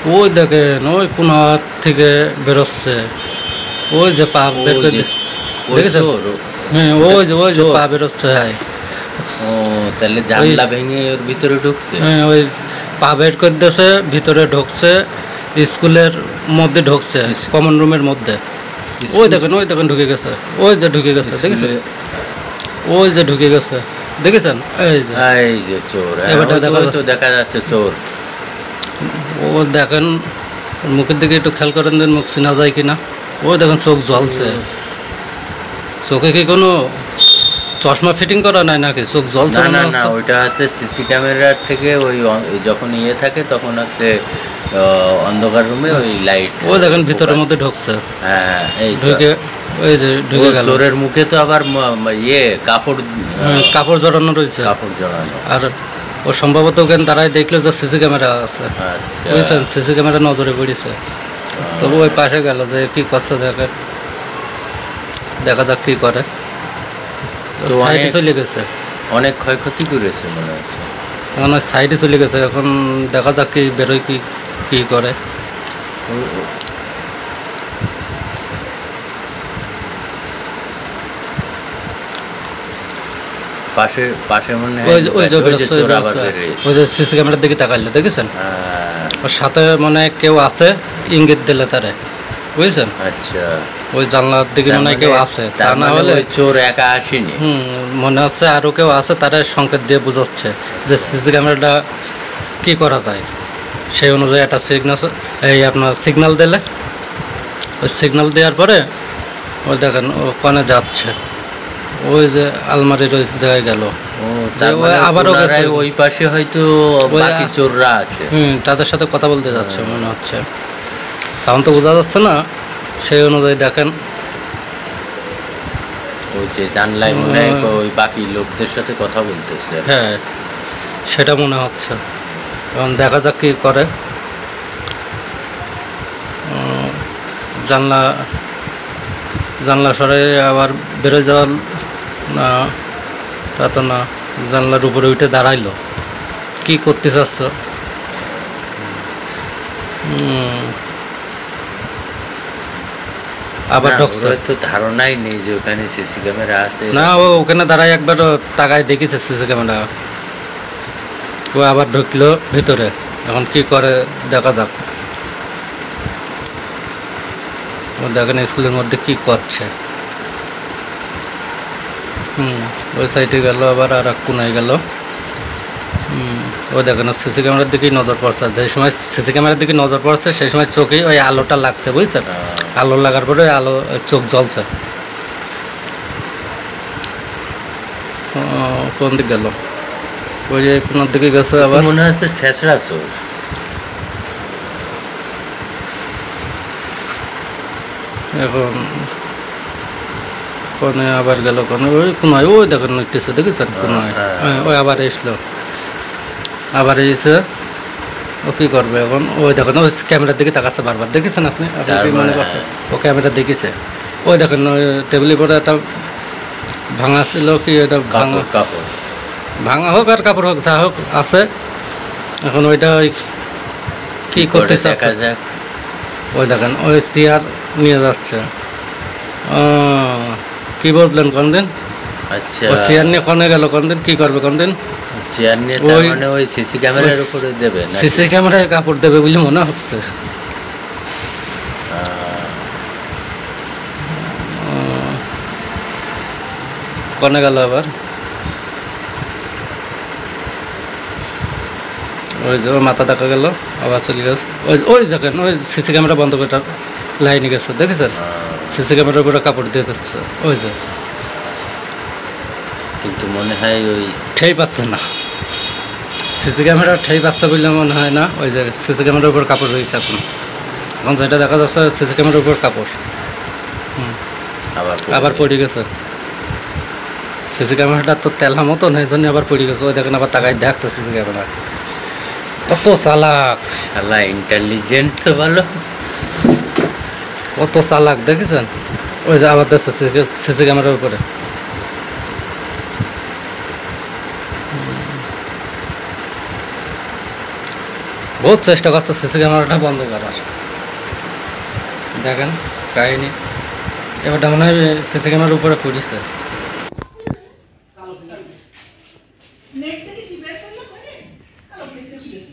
ওই দেখেন ওই কোন হাত থেকে বেরোচ্ছে, ওই যে পা বের করে দেখেছেন? হ্যাঁ, ওই যে পা বেরোচ্ছে। হ্যাঁ, ও তাহলে জানলা ভেঙে ওর ভিতরে ঢুকছে। হ্যাঁ, ওই পা বের করে দিয়েছে, ভিতরে ঢুকছে, স্কুলের মধ্যে ঢুকছে, কমন রুমের মধ্যে। ওই দেখেন ঢুকে গেছে, ওই যে ঢুকে গেছে, দেখেছেন? ওই যে ঢুকে গেছে, দেখেছেন? এই যে চোর, দেখা যাচ্ছে চোর। ও দেখেন মুখের দিকে একটু খেয়াল করেন, দেন মুখ চেনা যায় কিনা। ওই দেখেন চোখ জ্বলছে, চোখে কি কোনো চশমা ফিটিং করা নাই নাকি? চোখ জ্বলছে না, ওইটা হচ্ছে সিসি ক্যামেরার থেকে ওই যখন তখন হচ্ছে অন্ধকার রুমে ওই লাইট। ও দেখেন ভিতরের মধ্যে ঢুকছে। হ্যাঁ, এই ঢুকে ওই যে ঢুকে গেল। চোরের মুখে তো আবার কাপড় জড়ানো রয়েছে, কাপড় জড়ানো। আর ও সম্ভবত ওখানে তারাই দেখলো যে সিসি ক্যামেরা আছে, বুঝছেন? সিসি ক্যামেরা নজরে পড়েছে। তবু ওই পাশে গেল যে কি করছে দেখেন, দেখা যাক কি করে। তো সাইডে চলে গেছে, অনেক ক্ষয়ক্ষতি করেছে মনে হচ্ছে। এখন সাইডে চলে গেছে, এখন দেখা যাক কি বেরোয়, কি করে। পাশে মনে হয় ওই যে সিসি ক্যামেরার দিকে তাকাইলো, দেখেছেন? ওর সাথে মানে কেউ আছে, ইঙ্গিত দিলে তারে, বুঝছেন? আচ্ছা, ওই জানলার দিকে মনে হয় কেউ আছে, তা না হলে চোর একা আসেনি। মনে হচ্ছে আরো কেউ আছে, তারা সংকেত দিয়ে বোঝাচ্ছে যে সিসি ক্যামেরাটা কি করা যায়। সেই অনুযায়ী একটা আপনার সিগন্যাল দিলে, ওই সিগন্যাল দেওয়ার পরে ওই দেখেন ওখানে যাচ্ছে, ওই যে আলমারির ওই জায়গায় গেল। আবারও ওই পাশে হয়তো বাকি চোররা আছে, তাদের সাথে কথা বলতে যাচ্ছে মনে হচ্ছে। সাউন্ড তো বোঝা যাচ্ছে না, সেই অনুযায়ী দেখেন ওই যে জানলায় মনে হয় ওই বাকি লোকদের সাথে কথা বলতেছে। হ্যাঁ, সেটা মনে হচ্ছে। এখন দেখা যাক কি করে। জানলা সরে আবার বেরো যাওয়ার না, তা তো না। জানলার উপরে উঠে দাঁড়াইলো, কি করতে চাচ্ছ? আবার ঢুকছে, তো ধারণাই নেই যে ওখানে সিসি ক্যামেরা আছে। না, ও ওখানে দাঁড়াই একবার তাকায় দেখেছে সিসি ক্যামেরা। ও আবার ঢুকলো ভিতরে, এখন কি করে দেখা যাক। ও দেখেন স্কুলের মধ্যে কি করছে। ওই সাইডে গেল, আবার আর এক কোনায় গেল। ও দেখেন সিসি ক্যামেরার দিকেই নজর পড়ছে। যে সময় সিসি ক্যামেরার দিকে নজর পড়ছে সেই সময় চোখেই ওই আলোটা লাগছে, বুঝছেন? আলো লাগার পরে আলো চোখ জ্বলছে। কোন দিক গেল? ওই যে কোন দিকে গেছে, আবার মনে হচ্ছে শেষরা চোর। এখন কোনে আবার গেল, কোনে ওই কোনায়, ওই দেখেন কিছু দেখেছেন কোনায়, ওই আবার এসলো, আবার এসে ও কি করবে এখন? ওই দেখেন ওই ক্যামেরার দিকে তাকাচ্ছে বারবার, দেখেছেন আপনি? কি মনে করছে ও ক্যামেরা দেখেছে? ওই দেখেন ওই টেবিলের পরে একটা ভাঙা ছিল, কি এটা ভাঙা হোক আর কাপড় হোক, যা হোক আছে। এখন ওইটা ওই কি করতে চাচ্ছে, ওই দেখেন ওই চেয়ার নিয়ে যাচ্ছে। কি বুঝলেন কোন দিন? আচ্ছা, ও চেয়ার নিয়ে কোনে গেল কোন দিন? কি করবে কোন দিন? চেয়ার নিয়ে মানে ওই সিসি ক্যামেরার উপরে দেবে, সিসি ক্যামেরায় কাপড় দেবে বলে মনে হচ্ছে। কোনে গেল আবার? ওই যে মাথা দেখা গেল, আবার চলে গেল। ওই দেখেন ওই সিসি ক্যামেরা বন্ধ করে লাইনে গেছে, দেখেছেন? সিসি ক্যামেরার উপরে কাপড় দিয়ে দিচ্ছে, ওই যে। কিন্তু মনে হয় ওই ঠেই পাচ্ছে না, সিসি ক্যামেরা ঠেই পাচ্ছে বলে মনে হয় না। ওই যে সিসি ক্যামেরার উপর কাপড় রয়েছে এখন যেটা দেখা যাচ্ছে সিসি ক্যামেরার উপর কাপড়। আবার পড়ে গেছে। সিসি ক্যামেরাটা তো তেলা মতো নেই, জন্য আবার পড়ে গেছে। ওই দেখেন আবার তাকাই দেখছে সিসি ক্যামেরা। কত চালাক, ইন্টেলিজেন্ট তো ভালো, কত চালাক দেখেছেন? ওই যে আবার দেখছে সিসি ক্যামেরার উপরে। বহুত চেষ্টা করছে সিসি ক্যামেরাটা বন্ধ করার। দেখেন কাহিনি, এবারটা মনে হয় সিসি ক্যামেরার উপরে পড়েছে। নেট থেকে কি বের করলে পরে কালো প্লেটটা দিয়েছি